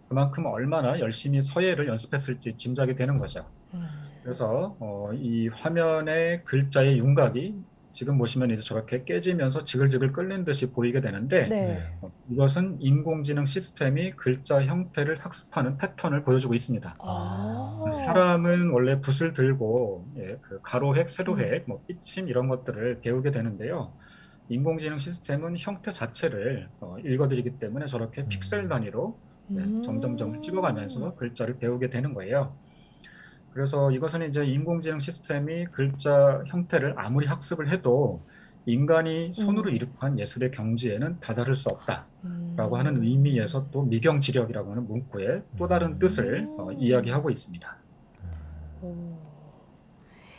그만큼 얼마나 열심히 서예를 연습했을지 짐작이 되는 거죠. 음, 그래서 이 화면의 글자의 윤곽이 지금 보시면 이제 저렇게 깨지면서 지글지글 끓는 듯이 보이게 되는데 네. 이것은 인공지능 시스템이 글자 형태를 학습하는 패턴을 보여주고 있습니다. 사람은 원래 붓을 들고 그 가로획, 세로획, 뭐 삐침 이런 것들을 배우게 되는데요. 인공지능 시스템은 형태 자체를 읽어드리기 때문에 저렇게 픽셀 단위로 점점점을 찍어가면서 글자를 배우게 되는 거예요. 그래서 이것은 이제 인공지능 시스템이 글자 형태를 아무리 학습을 해도 인간이 손으로 이룩한 예술의 경지에는 다다를 수 없다라고 하는 의미에서 또 미경지력이라고 하는 문구의 또 다른 뜻을 이야기하고 있습니다.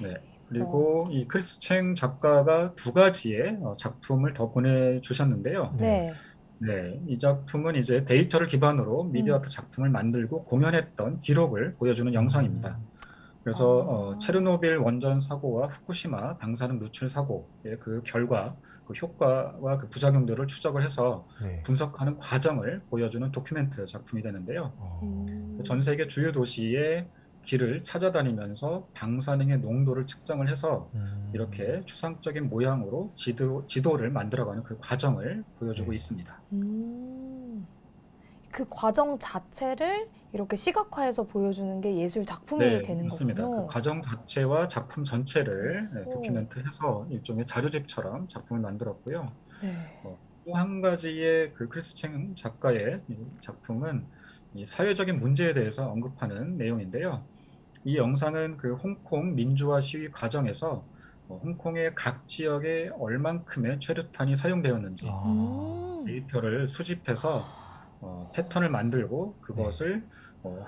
네. 그리고 이 크리스 챙 작가가 두 가지의 작품을 더 보내주셨는데요. 네. 네, 이 작품은 이제 데이터를 기반으로 미디어 아트 작품을 만들고 공연했던 기록을 보여주는 영상입니다. 그래서 체르노빌 원전 사고와 후쿠시마 방사능 누출 사고의 그 결과, 그 효과와 그 부작용들을 추적을 해서 네. 분석하는 과정을 보여주는 다큐멘트 작품이 되는데요. 전 세계 주요 도시의 길을 찾아다니면서 방사능의 농도를 측정을 해서 이렇게 추상적인 모양으로 지도를 만들어가는 그 과정을 보여주고 있습니다. 그 과정 자체를 이렇게 시각화해서 보여주는 게 예술 작품이 네, 되는 맞습니다. 거군요. 그 과정 자체와 작품 전체를 다큐멘트해서 일종의 자료집처럼 작품을 만들었고요. 네. 또 한 가지의 그 크리스 챙 작가의 이 작품은 이 사회적인 문제에 대해서 언급하는 내용인데요. 이 영상은 그 홍콩 민주화 시위 과정에서 홍콩의 각 지역에 얼만큼의 최루탄이 사용되었는지 데이터를 수집해서 패턴을 만들고 그것을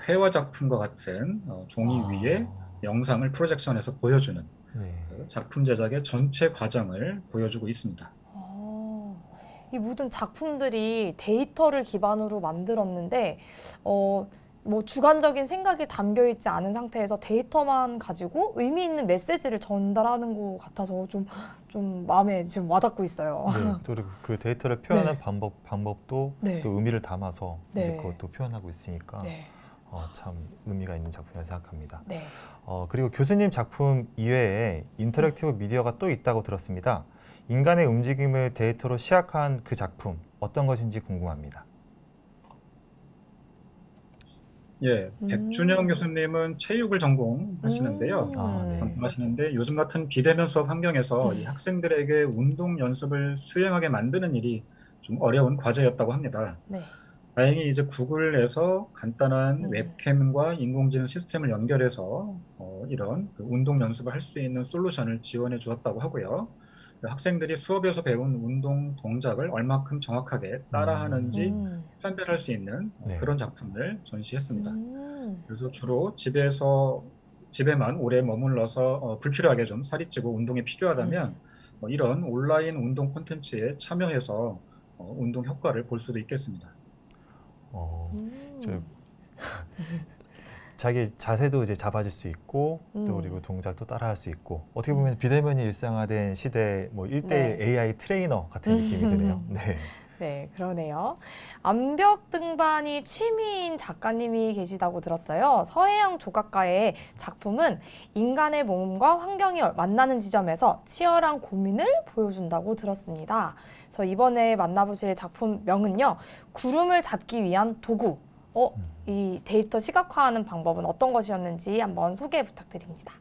회화 작품과 같은 종이 위에 영상을 프로젝션해서 보여주는 그 작품 제작의 전체 과정을 보여주고 있습니다. 이 모든 작품들이 데이터를 기반으로 만들었는데 뭐 주관적인 생각이 담겨 있지 않은 상태에서 데이터만 가지고 의미 있는 메시지를 전달하는 것 같아서 좀 마음에 지금 와닿고 있어요. 네, 또 그 데이터를 표현하는 네. 방법도 네. 또 의미를 담아서 네. 이제 그것도 표현하고 있으니까 네. 참 의미가 있는 작품이라고 생각합니다. 네. 그리고 교수님 작품 이외에 인터랙티브 미디어가 또 있다고 들었습니다. 인간의 움직임을 데이터로 시각화한 그 작품 어떤 것인지 궁금합니다. 예, 백준영 교수님은 체육을 전공하시는데요. 네. 전공하시는데 요즘 같은 비대면 수업 환경에서 이 학생들에게 운동 연습을 수행하게 만드는 일이 좀 어려운 과제였다고 합니다. 네. 다행히 이제 구글에서 간단한 웹캠과 인공지능 시스템을 연결해서 이런 그 운동 연습을 할 수 있는 솔루션을 지원해 주었다고 하고요. 학생들이 수업에서 배운 운동 동작을 얼마큼 정확하게 따라하는지 판별할 수 있는 그런 작품을 전시했습니다. 그래서 주로 집에만 오래 머물러서 불필요하게 좀 살이 찌고 운동이 필요하다면 이런 온라인 운동 콘텐츠에 참여해서 운동 효과를 볼 수도 있겠습니다. 자기 자세도 이제 잡아줄 수 있고 또 그리고 동작도 따라할 수 있고 어떻게 보면 비대면이 일상화된 시대 뭐 1대1 네. AI 트레이너 같은 느낌이 드네요. 네. 네, 그러네요. 암벽 등반이 취미인 작가님이 계시다고 들었어요. 서혜영 조각가의 작품은 인간의 몸과 환경이 만나는 지점에서 치열한 고민을 보여준다고 들었습니다. 그래서 이번에 만나보실 작품명은요. 구름을 잡기 위한 도구. 이 데이터 시각화하는 방법은 어떤 것이었는지 한번 소개 부탁드립니다.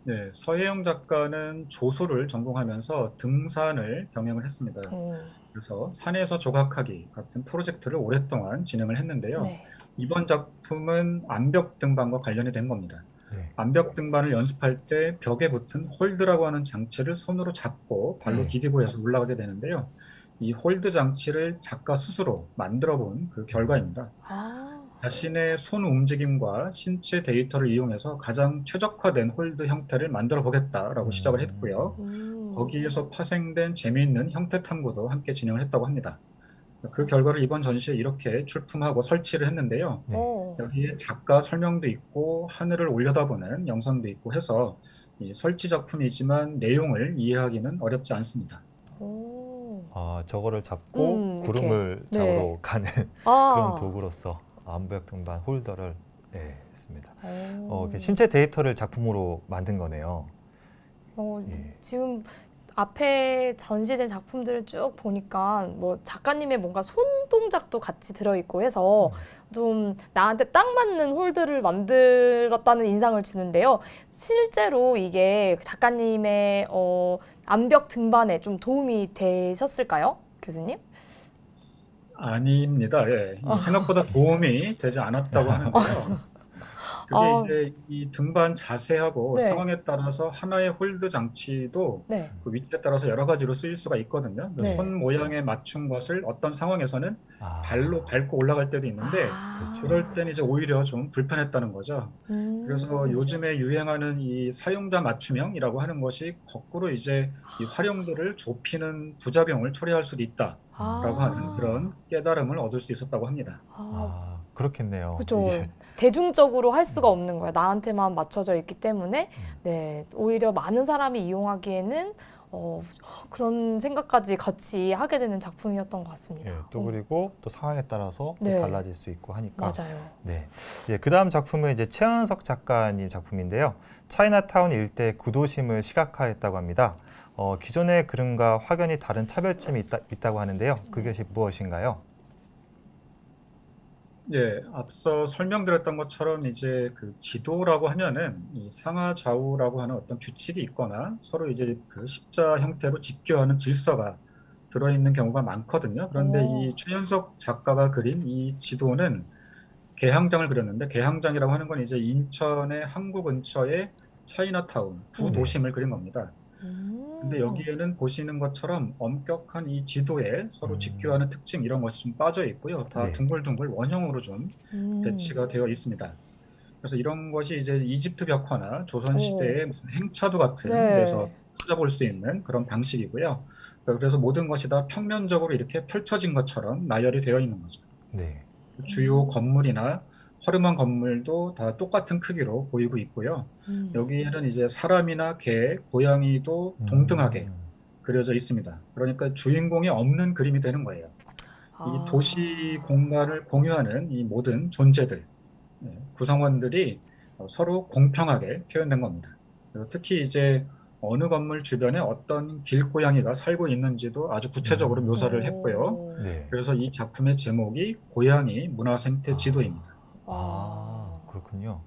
네, 서혜영 작가는 조소를 전공하면서 등산을 병행을 했습니다. 그래서 산에서 조각하기 같은 프로젝트를 오랫동안 진행을 했는데요. 네. 이번 작품은 암벽 등반과 관련이 된 겁니다. 네. 암벽 등반을 연습할 때 벽에 붙은 홀드라고 하는 장치를 손으로 잡고 발로 디디고 해서 올라가게 되는데요. 이 홀드 장치를 작가 스스로 만들어 본 그 결과입니다. 자신의 손 움직임과 신체 데이터를 이용해서 가장 최적화된 홀드 형태를 만들어 보겠다라고 시작을 했고요. 거기에서 파생된 재미있는 형태 탐구도 함께 진행을 했다고 합니다. 그 결과를 이번 전시에 이렇게 출품하고 설치를 했는데요. 여기에 작가 설명도 있고 하늘을 올려다보는 영상도 있고 해서 이 설치 작품이지만 내용을 이해하기는 어렵지 않습니다. 저거를 잡고 구름을 네. 잡으러 가는 그런 도구로서 암벽 등반 홀더를 했습니다. 신체 데이터를 작품으로 만든 거네요. 지금 앞에 전시된 작품들을 쭉 보니까 뭐 작가님의 뭔가 손 동작도 같이 들어있고 해서 좀 나한테 딱 맞는 홀드를 만들었다는 인상을 주는데요. 실제로 이게 작가님의 암벽 등반에 좀 도움이 되셨을까요, 교수님? 아닙니다. 예. 생각보다 도움이 되지 않았다고 하는데요. 그게 아, 이제 이 등반 자세하고 네, 상황에 따라서 하나의 홀드 장치도 네, 그 위치에 따라서 여러 가지로 쓰일 수가 있거든요. 그 네. 손 모양에 맞춘 것을 어떤 상황에서는 발로 아, 밟고 올라갈 때도 있는데 그렇죠. 그럴 때는 이제 오히려 좀 불편했다는 거죠. 그래서 음, 요즘에 유행하는 이 사용자 맞춤형이라고 하는 것이 거꾸로 이제 이 활용도를 좁히는 부작용을 초래할 수도 있다라고 하는 아, 그런 깨달음을 얻을 수 있었다고 합니다. 아, 그렇겠네요. 그죠. 이게 대중적으로 할 수가 음, 없는 거예요. 나한테만 맞춰져 있기 때문에, 네, 오히려 많은 사람이 이용하기에는 그런 생각까지 같이 하게 되는 작품이었던 것 같습니다. 예, 또 그리고 또 상황에 따라서 또 네, 달라질 수 있고 하니까. 맞아요. 네. 예, 그다음 작품은 이제 최연석 작가님 작품인데요. 차이나타운 일대 구도심을 시각화했다고 합니다. 기존의 그림과 확연히 다른 차별점이 있다고 하는데요. 그것이 무엇인가요? 예, 앞서 설명드렸던 것처럼 이제 그 지도라고 하면은 이 상하 좌우라고 하는 어떤 규칙이 있거나 서로 이제 그 십자 형태로 직교하는 질서가 들어있는 경우가 많거든요. 그런데 오, 이 최연석 작가가 그린 이 지도는 개항장을 그렸는데 개항장이라고 하는 건 이제 인천의 항구 근처의 차이나타운 네. 구도심을 그린 겁니다. 근데 음, 여기에는 보시는 것처럼 엄격한 이 지도에 서로 음, 직교하는 특징 이런 것이 좀 빠져 있고요. 다 네. 둥글둥글 원형으로 좀 음, 배치가 되어 있습니다. 그래서 이런 것이 이제 이집트 벽화나 조선 오, 시대의 무슨 행차도 같은 데서 네. 찾아볼 수 있는 그런 방식이고요. 그래서 모든 것이 다 평면적으로 이렇게 펼쳐진 것처럼 나열이 되어 있는 거죠. 네. 주요 건물이나 허름한 건물도 다 똑같은 크기로 보이고 있고요. 음, 여기에는 이제 사람이나 개, 고양이도 동등하게 음, 그려져 있습니다. 그러니까 주인공이 없는 그림이 되는 거예요. 이 도시 아, 공간을 공유하는 이 모든 존재들, 구성원들이 서로 공평하게 표현된 겁니다. 그리고 특히 이제 어느 건물 주변에 어떤 길고양이가 살고 있는지도 아주 구체적으로 음, 묘사를 했고요. 오, 네. 그래서 이 작품의 제목이 고양이 문화생태 아, 지도입니다. 와, 그렇군요.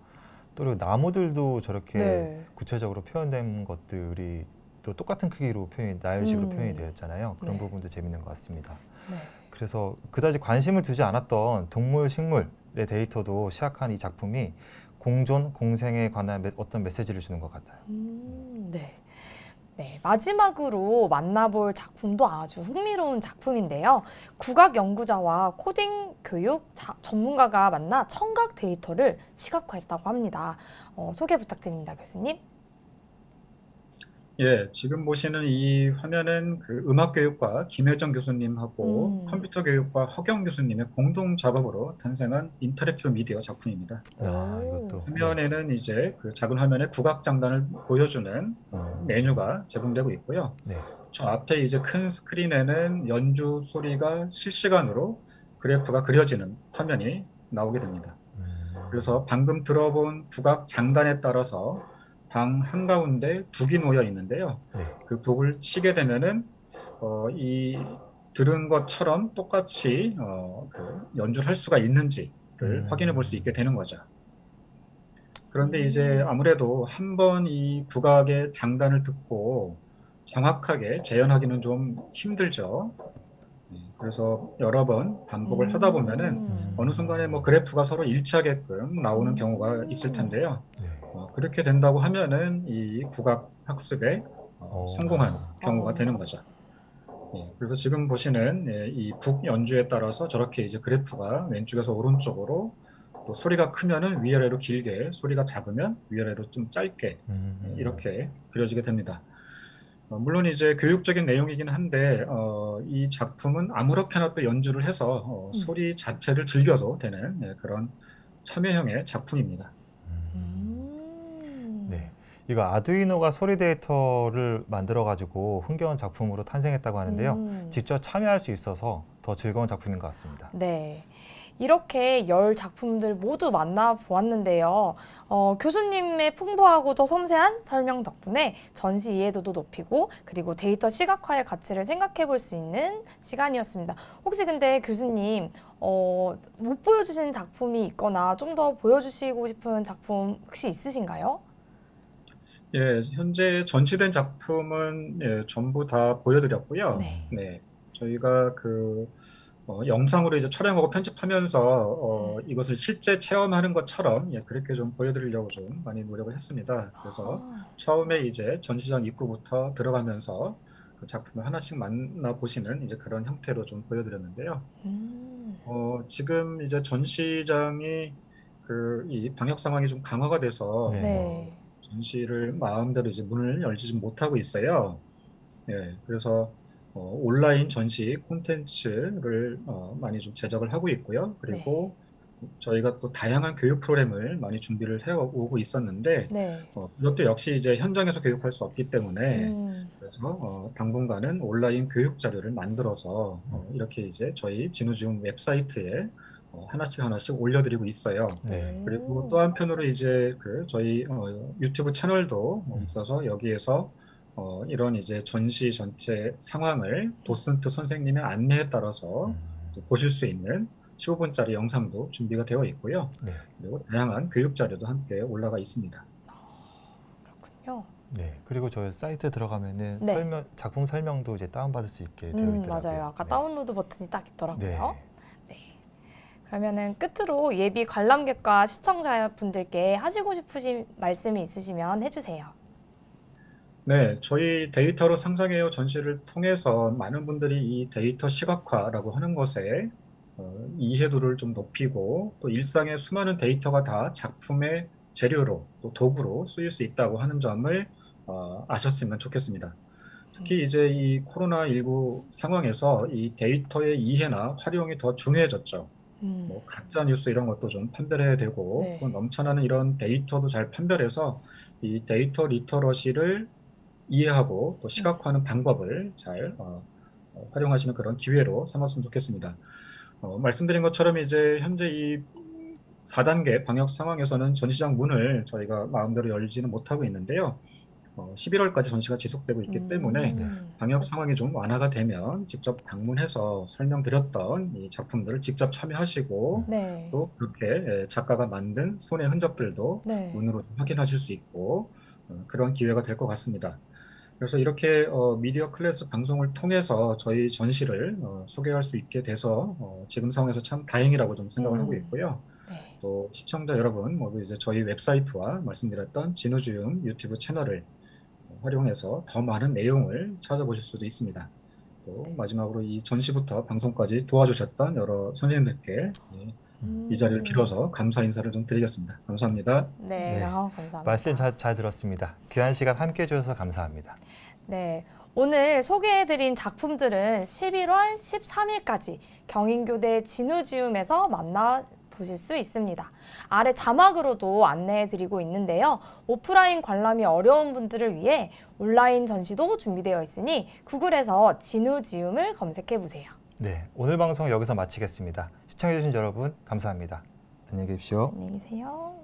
또 그리고 나무들도 저렇게 네, 구체적으로 표현된 것들이 또 똑같은 크기로 나열식으로 표현이 음, 되었잖아요. 그런 네, 부분도 재밌는 것 같습니다. 네. 그래서 그다지 관심을 두지 않았던 동물, 식물의 데이터도 시작한 이 작품이 공존, 공생에 관한 어떤 메시지를 주는 것 같아요. 네. 네, 마지막으로 만나볼 작품도 아주 흥미로운 작품인데요. 국악 연구자와 코딩 교육 전문가가 만나 청각 데이터를 시각화했다고 합니다. 소개 부탁드립니다, 교수님. 예, 지금 보시는 이 화면은 그 음악교육과 김혜정 교수님하고 음, 컴퓨터 교육과 허경 교수님의 공동 작업으로 탄생한 인터랙티브 미디어 작품입니다. 오, 이것도 네. 화면에는 이제 그 작은 화면에 국악 장단을 보여주는 메뉴가 제공되고 있고요. 네. 저 앞에 이제 큰 스크린에는 연주 소리가 실시간으로 그래프가 그려지는 화면이 나오게 됩니다. 음, 그래서 방금 들어본 국악 장단에 따라서 방 한가운데 북이 놓여 있는데요. 네. 그 북을 치게 되면은 이 들은 것처럼 똑같이 그 연주를 할 수가 있는지를 확인해 볼 수 있게 음, 되는 거죠. 그런데 이제 음, 아무래도 한 번 이 국악의 장단을 듣고 정확하게 재현하기는 좀 힘들죠. 그래서 여러 번 반복을 하다 보면은 어느 순간에 뭐 그래프가 서로 일치하게끔 나오는 경우가 있을 음, 텐데요. 네. 그렇게 된다고 하면은 이 국악 학습에 성공한 아, 경우가 되는 거죠. 그래서 지금 보시는 이 북 연주에 따라서 저렇게 이제 그래프가 왼쪽에서 오른쪽으로 또 소리가 크면은 위아래로 길게, 소리가 작으면 위아래로 좀 짧게 이렇게 그려지게 됩니다. 물론 이제 교육적인 내용이긴 한데 이 작품은 아무렇게나 또 연주를 해서 음, 소리 자체를 즐겨도 되는 그런 참여형의 작품입니다. 네. 음. 이거 아두이노가 소리 데이터를 만들어 가지고 흥겨운 작품으로 탄생했다고 하는데요. 음. 직접 참여할 수 있어서 더 즐거운 작품인 것 같습니다. 네. 이렇게 10작품들 모두 만나보았는데요. 교수님의 풍부하고 더 섬세한 설명 덕분에 전시 이해도도 높이고 그리고 데이터 시각화의 가치를 생각해 볼 수 있는 시간이었습니다. 혹시 근데 교수님 못 보여주신 작품이 있거나 좀 더 보여주시고 싶은 작품 혹시 있으신가요? 예, 현재 전시된 작품은 전부 다 보여드렸고요. 네. 네, 저희가 영상으로 이제 촬영하고 편집하면서 이것을 실제 체험하는 것처럼 그렇게 좀 보여드리려고 좀 많이 노력을 했습니다. 그래서 처음에 이제 전시장 입구부터 들어가면서 그 작품을 하나씩 만나보시는 이제 그런 형태로 좀 보여드렸는데요. 지금 이제 전시장이 이 방역 상황이 좀 강화가 돼서 네. 전시를 마음대로 이제 문을 열지 못하고 있어요. 예, 그래서 온라인 전시 콘텐츠를 많이 좀 제작을 하고 있고요. 그리고 저희가 또 다양한 교육 프로그램을 많이 준비를 해오고 있었는데 네. 이것도 역시 이제 현장에서 교육할 수 없기 때문에 그래서 당분간은 온라인 교육 자료를 만들어서 이렇게 이제 저희 진우지움 웹사이트에 하나씩 올려드리고 있어요. 네. 그리고 또 한편으로 이제 저희 유튜브 채널도 있어서 여기에서 이런 이제 전시 전체 상황을 도슨트 선생님의 안내에 따라서 보실 수 있는 15분짜리 영상도 준비가 되어 있고요. 네. 그리고 다양한 교육 자료도 함께 올라가 있습니다. 그렇군요. 네. 그리고 저희 사이트 들어가면은 네. 작품 설명도 이제 다운받을 수 있게 되어 있더라고요. 맞아요. 아까 네. 다운로드 버튼이 딱 있더라고요. 네. 그러면은 끝으로 예비 관람객과 시청자분들께 하시고 싶으신 말씀이 있으시면 해주세요. 네, 저희 데이터로 상상해요 전시를 통해서 많은 분들이 이 데이터 시각화라고 하는 것에 이해도를 좀 높이고 또 일상의 수많은 데이터가 다 작품의 재료로 또 도구로 쓰일 수 있다고 하는 점을 아셨으면 좋겠습니다. 특히 이제 이 코로나19 상황에서 이 데이터의 이해나 활용이 더 중요해졌죠. 뭐 가짜 뉴스 이런 것도 좀 판별해야 되고 또 넘쳐나는 이런 데이터도 잘 판별해서 이 데이터 리터러시를 이해하고 또 시각화하는 방법을 잘 활용하시는 그런 기회로 삼았으면 좋겠습니다. 말씀드린 것처럼 이제 현재 이 4단계 방역 상황에서는 전시장 문을 저희가 마음대로 열지는 못하고 있는데요. 11월까지 전시가 지속되고 있기 때문에 방역 상황이 좀 완화가 되면 직접 방문해서 설명드렸던 이 작품들을 직접 참여하시고 또 그렇게 작가가 만든 손의 흔적들도 눈으로 확인하실 수 있고 그런 기회가 될 것 같습니다. 그래서 이렇게 미디어 클래스 방송을 통해서 저희 전시를 소개할 수 있게 돼서 지금 상황에서 참 다행이라고 좀 생각을 하고 있고요. 또 시청자 여러분 모두 이제 저희 웹사이트와 말씀드렸던 진우지움 유튜브 채널을 활용해서 더 많은 내용을 찾아보실 수도 있습니다. 또 마지막으로 이 전시부터 방송까지 도와주셨던 여러 선생님들께 이 자리를 빌어서 감사 인사를 좀 드리겠습니다. 감사합니다. 네, 감사합니다. 말씀 잘 들었습니다. 귀한 시간 함께 해주셔서 감사합니다. 네, 오늘 소개해드린 작품들은 11월 13일까지 경인교대 진우지움에서 만나보실 수 있습니다. 아래 자막으로도 안내해드리고 있는데요. 오프라인 관람이 어려운 분들을 위해 온라인 전시도 준비되어 있으니 구글에서 진우지움을 검색해보세요. 네, 오늘 방송 여기서 마치겠습니다. 시청해주신 여러분 감사합니다. 안녕히 계십시오. 안녕히 계세요.